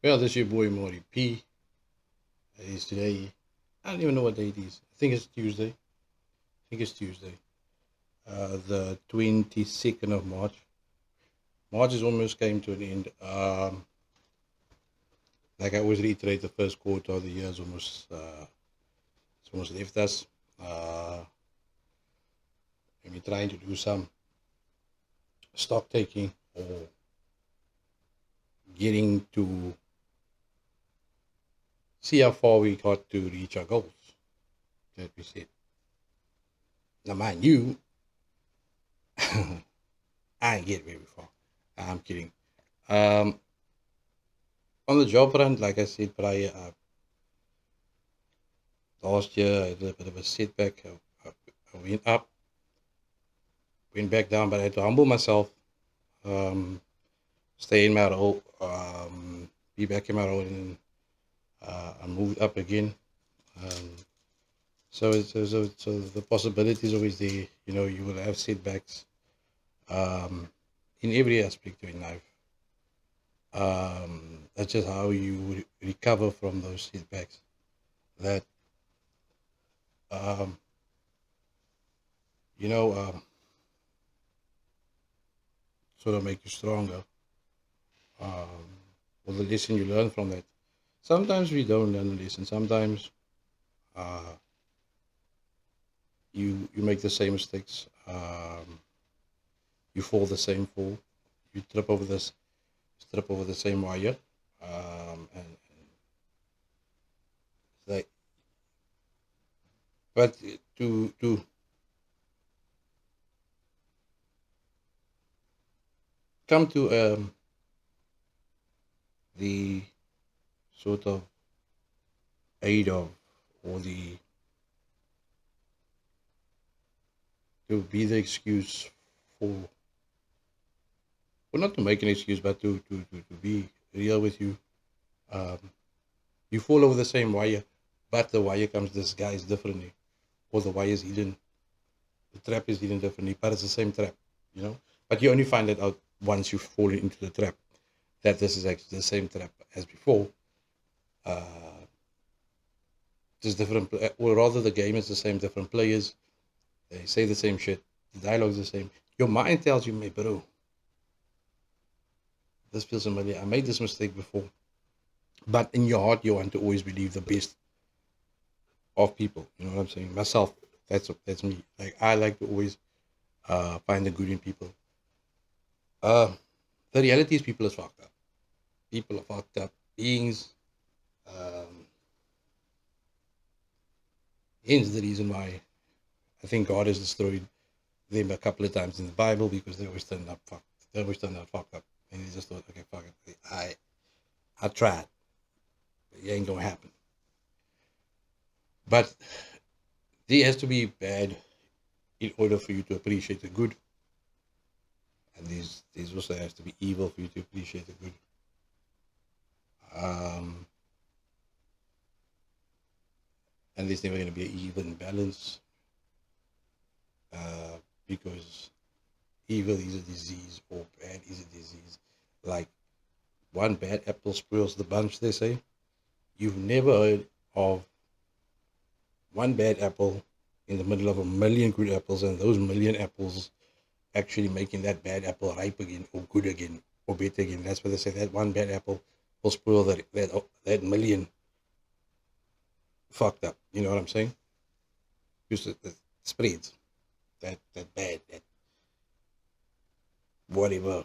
Well, this is your boy Maury P. It is today. I don't even know what day it is. I think it's Tuesday. The 22nd of March. March is almost came to an end. Like I always reiterate, the first quarter of the year is it's almost left us. And we're trying to do some stock taking or getting to see how far we got to reach our goals that we set. Now, mind you, I ain't get very far. I'm kidding. Um, on the job front, like I said prior, last year I had a bit of a setback. I went up, went back down, but I had to humble myself, um, stay in my role, be back in my role, and I moved up again. Um, so the possibility is always there. You know, you will have setbacks um, in every aspect of your life. That's just how you recover from those setbacks. That um, you know, sort of make you stronger. Or the lesson you learn from that. Sometimes we don't learn the lesson. Sometimes uh, you make the same mistakes. You fall the same fall. You trip over the same wire. And like, but to come to the sort of aid of or the to be the excuse for well not to make an excuse but to be real with you. Um, you fall over the same wire, but the wire comes disguised differently, or the wire is hidden, the trap is hidden differently, but it's the same trap, you know. But you only find it out once you've fallen into the trap that this is actually the same trap as before. Uh, just different, or rather, the game is the same, different players. They say the same shit. The dialogue's the same. Your mind tells you, "Mate, bro, this feels familiar. I made this mistake before." But in your heart, you want to always believe the best of people. You know what I'm saying? Myself, that's me. Like I like to always find the good in people. Uh, the reality is people are fucked up. People are fucked up beings. Um, hence the reason why I think God has destroyed them a couple of times in the Bible because they always turned up fucked. They always turned out fucked up, and he just thought, okay, fuck it. I tried, but it ain't gonna happen. But there has to be bad in order for you to appreciate the good, and there's also has to be evil for you to appreciate the good. Um, and there's never going to be an even balance uh, because evil is a disease or bad is a disease. Like one bad apple spoils the bunch, they say. You've never heard of one bad apple in the middle of a million good apples, and those million apples actually making that bad apple ripe again, or good again, or better again. That's why they say that one bad apple will spoil that million fucked up. You know what I'm saying? Because it spreads that bad that whatever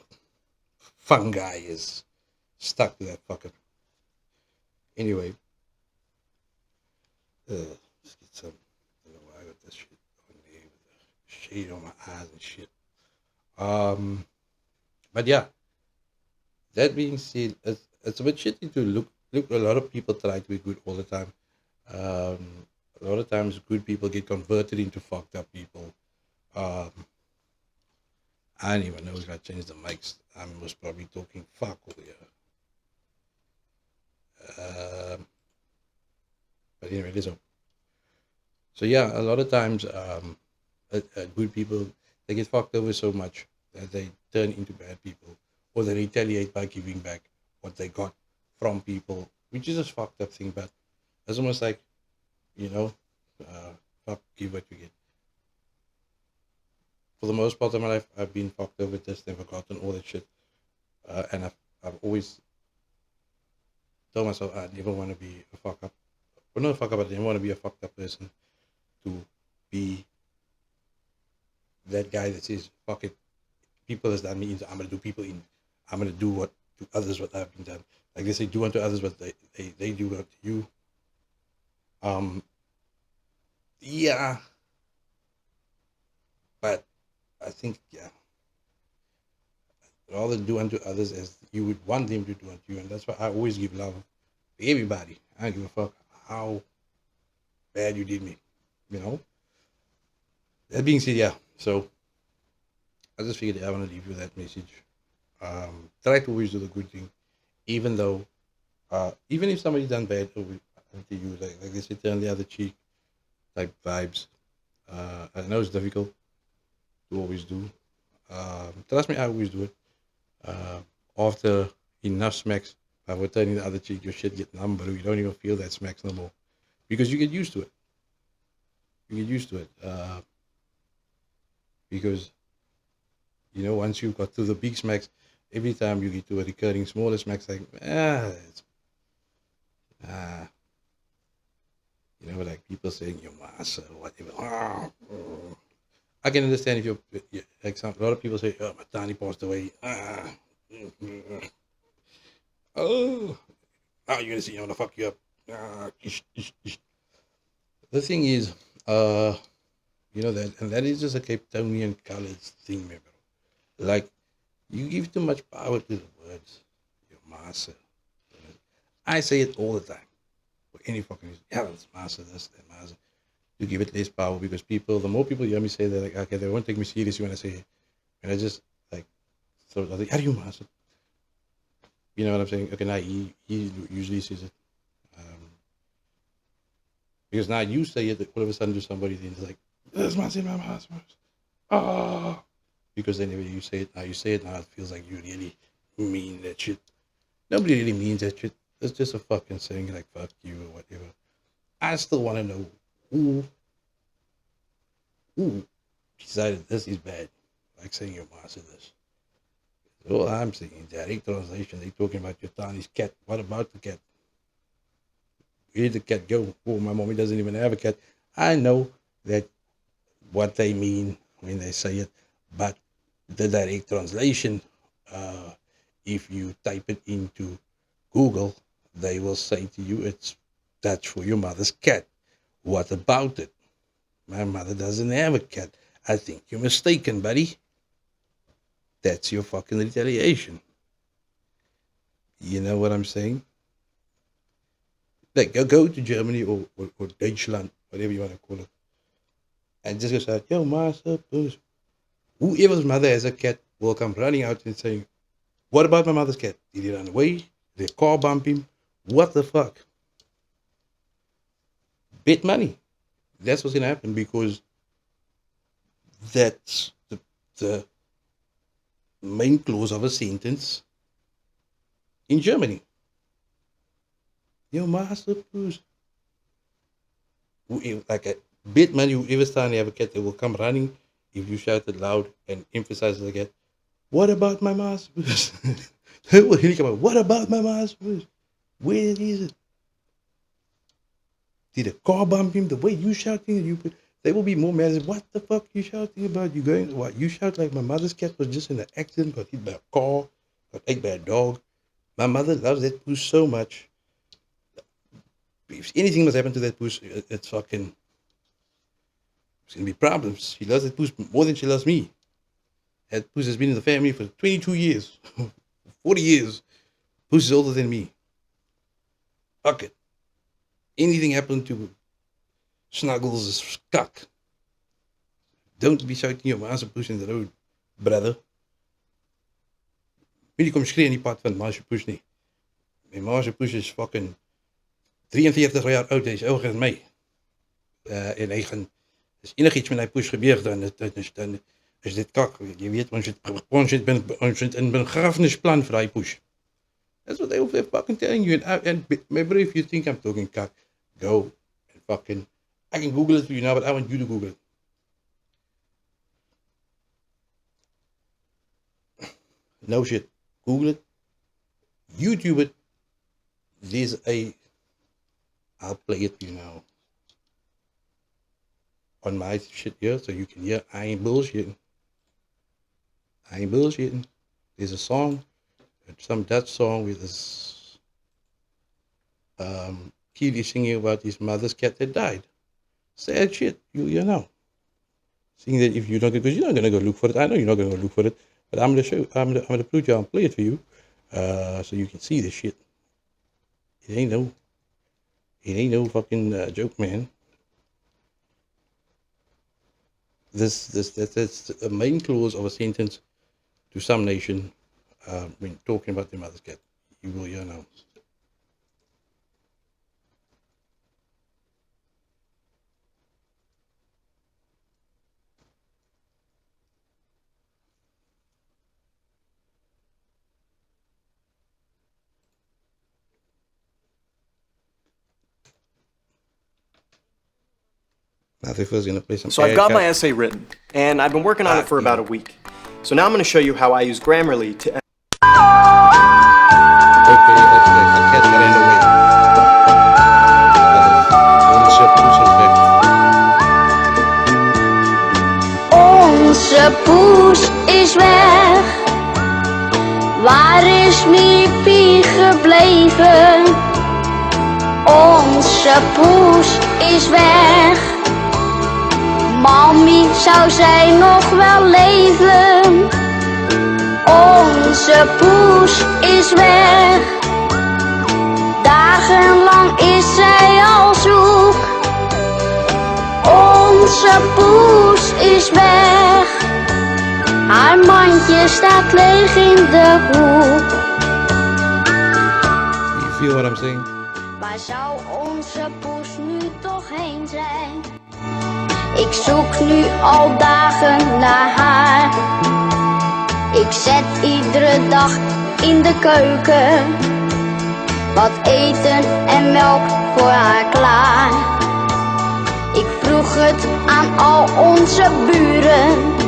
fungi is stuck to that fucker. Anyway, let's get some. I don't know why I got this shit on me with the shade on my eyes and shit. Um, but yeah, that being said, it's a bit shitty to look. A lot of people try to be good all the time. Um, a lot of times, good people get converted into fucked up people. Um, I don't even know if I changed the mics. I was probably talking fuck all here. But anyway, listen. So yeah, a lot of times, good people they get fucked over so much that they turn into bad people, or they retaliate by giving back what they got from people, which is a fucked up thing, but it's almost like, you know, fuck, give what you get. For the most part of my life, I've been fucked over with this, never gotten all that shit. And I've always told myself I never want to be a fuck up. Well, not a fuck up, but I never want to be a fucked up person. To be that guy that says, fuck it, people has done me in, I'm going to do people in. I'm going to do what to others what I've been done. Like they say, do unto others what they do unto you. Yeah. But I think, yeah, rather do unto others as you would want them to do unto you. And that's why I always give love to everybody. I don't give a fuck how bad you did me, you know? That being said, yeah, so I just figured I want to leave you that message. Try to always do the good thing, even though, even if somebody done bad to you, like they said, turn the other cheek type vibes. I know it's difficult to always do. Trust me, I always do it. After enough smacks, I will turn the other cheek, your shit get numb, but you don't even feel that smacks no more. Because you get used to it. You get used to it. Because, you know, once you got to the big smacks, every time you get to a recurring smaller smacks, like, you know, like people saying, your master, or whatever. I can understand if you're, like a lot of people say, oh, my Tani passed away. Oh, you're going to see, I'm going to fuck you up. The thing is, you know that, and that is just a Cape Townian colored thing, man, bro. Like, you give too much power to the words, your master. I say it all the time. For any fucking reason. Yeah, that's master, this, that, master. You give it less power because people, the more people hear me say that, like, okay, they won't take me seriously when I say it. And I just, like, throw it out there, how do you master? You know what I'm saying? Okay, now he usually says it. Because now you say it, all of a sudden to somebody, then it's like, this must be my master. Oh, because then when you say it now, it feels like you really mean that shit. Nobody really means that shit. It's just a fucking saying like fuck you or whatever. I still want to know who decided this is bad. Like saying your master this. All I'm saying, direct translation, they talking about your Tani's cat. What about the cat? Where did the cat go? Oh, my mommy doesn't even have a cat. I know that what they mean when they say it, but the direct translation, if you type it into Google, they will say to you, that's for your mother's cat. What about it? My mother doesn't have a cat. I think you're mistaken, buddy. That's your fucking retaliation. You know what I'm saying? Like, go to Germany or Deutschland, whatever you want to call it, and just go say, yo, master, please. Whoever's mother has a cat will come running out and saying, what about my mother's cat? Did he run away? Did the car bump him? What the fuck? Bet money. That's what's going to happen because that's the main clause of a sentence in Germany. Yo, master, please. Like a bet money, whoever's trying to have a cat, they will come running if you shout it loud and emphasize it again. What about my master? They will really come out. What about my master? Where is it? Did a car bump him? The way you shouting, they will be more mad. What the fuck you shouting about? You going what? You shout like my mother's cat was just in an accident, got hit by a car, got ate by a dog. My mother loves that puss so much. If anything must happen to that puss, it's fucking. It's gonna be problems. She loves that puss more than she loves me. That puss has been in the family for 22 years, 40 years. Puss is older than me. Fuck it. Anything happened to Snuggles is cuck. Don't be shouting your ma's push in the road, brother. Jullie kom skree in die pad van ma's push nie. My ma's push is fucking 43 jaar oud, hy is ouder as my. En hy gaan, as enigiets met hy push gebeur, dan is dit kak. Jy weet, ons het in begrafenisplan vir hy push. That's what they're fucking telling you. And remember, if you think I'm talking cock, go and fucking. I can Google it for you now, but I want you to Google it. No shit. Google it. YouTube it. I'll play it for you now. On my shit here, so you can hear I ain't bullshitting. There's a song, some Dutch song with this kid is singing about his mother's cat that died. Sad shit, you know. Seeing that if you're not, because you're not gonna go look for it. I know you're not gonna go look for it, but I'm gonna put you on play it for you, so you can see this shit. It ain't no fucking joke, man. That's a main clause of a sentence to some nation when talking about their mother's cat. You will hear now. Now they're first gonna play some. So I've got my essay written, and I've been working on it for about a week. So now I'm going to show you how I use Grammarly to... Okay, that's a cat that ran away. Onze poes is weg. Waar is Miepie gebleven? Onze poes is weg. Mami, zou zij nog wel leven? Onze poes is weg. Dagenlang is zij al zoek. Onze poes is weg. Haar mandje staat leeg in de hoek. You feel what I'm saying? Waar zou onze poes nu toch heen zijn? Ik zoek nu al dagen naar haar. Ik zet iedere dag in de keuken wat eten en melk voor haar klaar. Ik vroeg het aan al onze buren.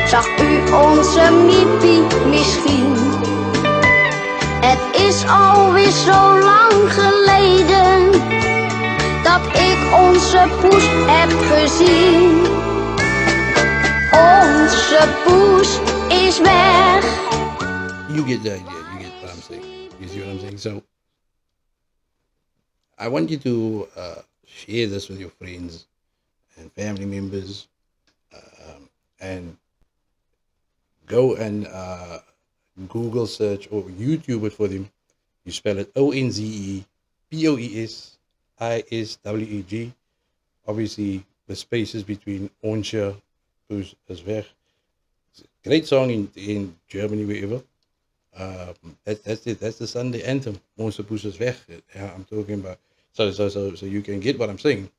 Zag u onze Miepie misschien? Het is alweer zo lang geleden dat ik onze poes heb gezien. Onze poes is weg. You get the idea. You get what I'm saying. You see what I'm saying? So, I want you to share this with your friends and family members, and go and Google search or YouTube it for them. You spell it ONZEPOESISWEG. Obviously, the spaces between Onze Poes is weg. It's a great song in Germany, wherever. That's it. That's the Sunday anthem. Onze Poes is weg. Yeah, I'm talking about. So you can get what I'm saying.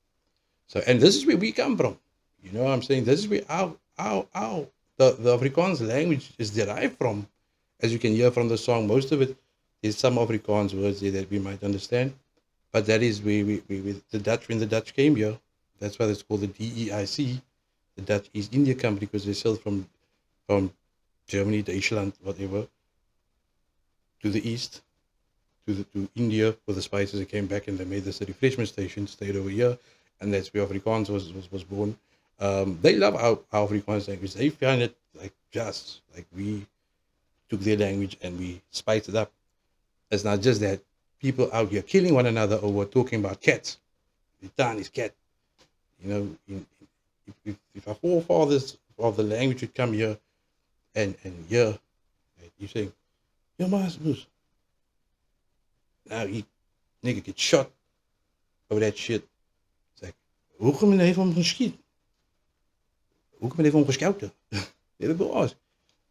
So, and this is where we come from. You know what I'm saying? This is where the Afrikaans language is derived from. As you can hear from the song, most of it is some Afrikaans words there that we might understand. But that is where when the Dutch came here, that's why it's called the DEIC, the Dutch East India Company, because they sailed from Germany, Deutschland, whatever, to the east, to India for the spices. They came back and they made this a refreshment station, stayed over here, and that's where Afrikaans was born. They love our Afrikaans language. They find it like we took their language and we spiced it up. It's not just that people out here killing one another over talking about cats. The Chinese cat. You know, if our forefathers of the language would come here and here, you say, "Your master Bruce." Now nigga get shot over that shit. It's like, hoe kom je even om geschiet? Hoe kom je even om geschoten? Dat heb ik wel als.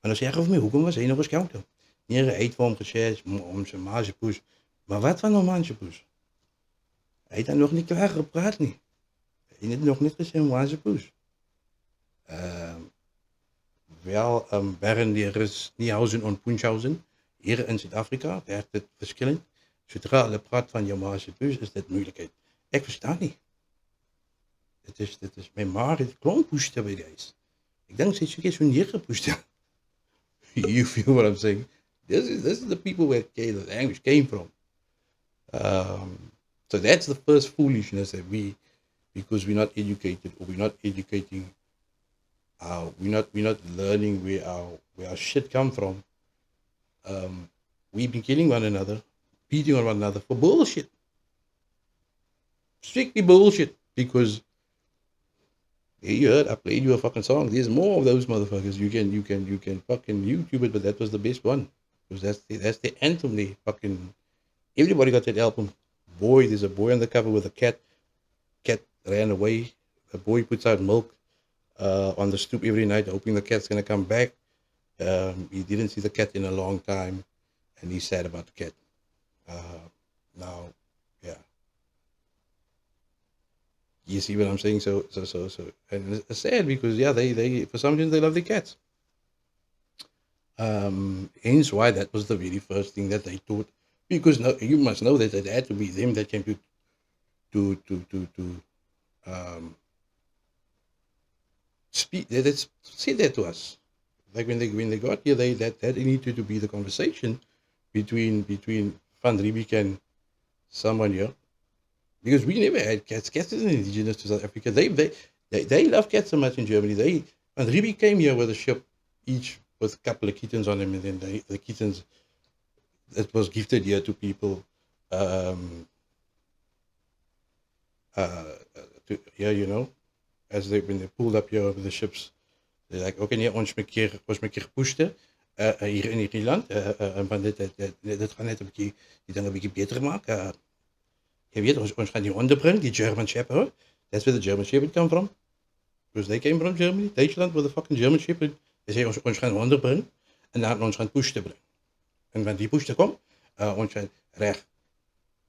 En dan zeggen we me, hoe kom je nog geschoten? Nere eet voor hem gezegd, om zijn maasjepoes. Maar wat van een maasjepoes? Hij heeft dan nog niet klaar gepraat niet. Hij heeft nog niet gezegd maasjepoes. Wel, während er ist Niehausen und Punschhausen Hier in Suid-Afrika werkt het verschillend. Zodra hulle praat van jou ma se poes, is dit moeilikheid. Ek verstaan nie. Dit is my ma het klomp poeste by die huis. Ek dink sy het seker so 9 poeste. You feel what I'm saying? This is the people where the language came from. So that's the first foolishness that because we're not educated, or we're not educating, we're not learning where our shit come from. We've been killing one another, beating on one another for bullshit. Strictly bullshit. Because you heard, I played you a fucking song. There's more of those motherfuckers. You can fucking YouTube it, but that was the best one. Because that's the anthem. They fucking everybody got that album. Boy, there's a boy on the cover with a cat. Cat ran away. The boy puts out milk on the stoop every night, hoping the cat's gonna come back. He didn't see the cat in a long time, and he's sad about the cat. Now, yeah. You see what I'm saying? So, and it's sad because they for some reason they love the cats. Hence why that was the very first thing that they taught. Because you must know that it had to be them that came to speak. That said that to us. Like when they got here, that needed to be the conversation between Van Riebeeck and someone here. Because we never had cats. Cats isn't indigenous to South Africa. They love cats so much in Germany. Van Riebeeck came here with a ship, each with a couple of kittens on them, and then the kittens, it was gifted here to people. You know, when they pulled up here with the ships, they're like, okay, nee, ons moet keer gepoeste hier in hierdie land, want dit gaan net 'n bietjie die dinge 'n bietjie beter maak. Jy weet, ons gaan die honde bring, die German Shepherd. That's where the German Shepherd come from. Because they came from Germany. Duitsland with the fucking German Shepherd. They say, ons gaan honde bring, en dan ons gaan poeste bring. En wanneer die poeste kom, ons gaan reg.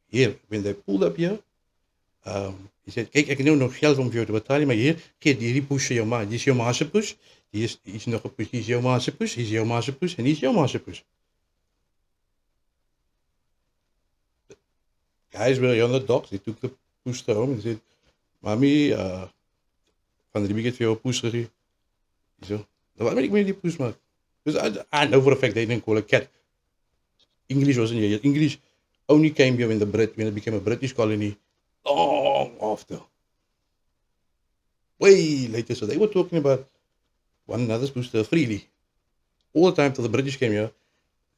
Hier, when they pulled up here, he said, kijk, ik heb nu nog geld om voor jou te betalen, maar hier, geef die poes jou ma. Die is jouw ma se poes. Die is nog een poes. Die is jouw ma se poes. Die is jouw ma se poes. En die is jouw ma se poes. Guys were on the docks. They took the poes to home and said, Mami, Van Riebeeck heeft voor jou een poes gegeven. Die zo, wat moet ik met die poes maken? Because I know for a fact they didn't call a cat. English wasn't here. English only came here when it became a British colony. Long after. Way later. So they were talking about one another's booster freely. All the time till the British came here.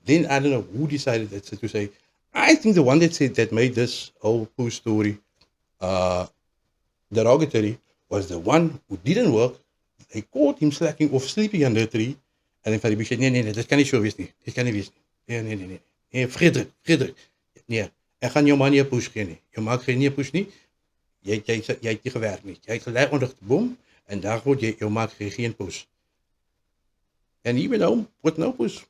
Then I don't know who decided that to say. I think the one that made this whole poo story derogatory was the one who didn't work. They caught him slacking off, sleeping under a tree. En then Van Riebeeck said, nee, dit kan niet zo wees nie. Dit kan niet wees nie. Nee. Nee, Frederik. Nee. Ek gaan jou man nie 'n push gee nie. Jou maak geen 'n push nie. Jy het nie gewerk nie. Jy het gelê onder die boom en daar word jy jou maak geen push. And he went home with no push.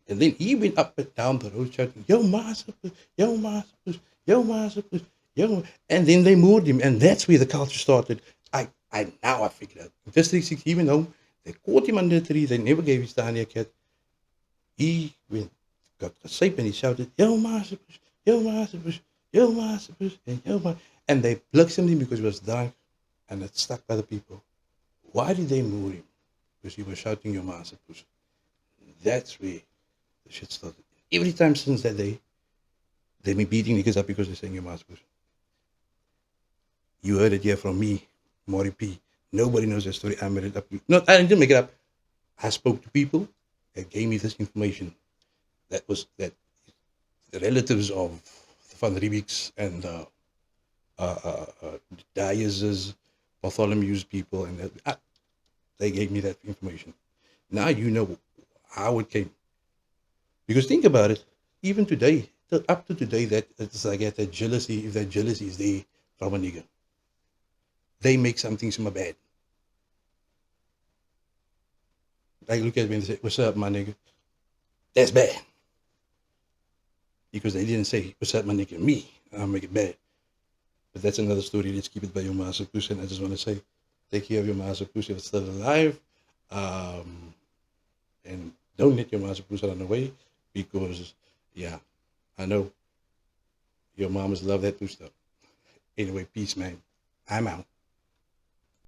And then he went up and down the road shouting, yo master push, yo master push, yo master push, yo. And then they moved him, and that's where the culture started. Now I figured out. In District 6, he went home, they caught him under the tree, they never gave his tiny cat. He got the sape and he shouted, yo master push, yo master push, yo master push, and yo master. And they blitzed him because he was drunk and it stuck by the people. Why did they move him? Because he was shouting your master push. That's where the shit started. Every time since that day, they've been beating niggas up because they're saying your master push. You heard it here from me, Maury P. Nobody knows that story. I made it up. No, I didn't make it up. I spoke to people that gave me this information. That the relatives of the Van Riebeecks and Dyer's, Bartholomew's people, and they gave me that information. Now you know how it came. Because think about it, even today, up to today, that it's like that jealousy, if that jealousy is there from a nigger, they make something so bad. Like look at me and say, what's up, my nigga? That's bad. Because they didn't say, what's up, my nigga, me. I'll make it bad. But that's another story. Let's keep it by your master push. And I just want to say, take care of your master push if it's still alive. And Don't let your mazapoes run away because, yeah, I know your mamas love that too stuff. Anyway, peace, man. I'm out.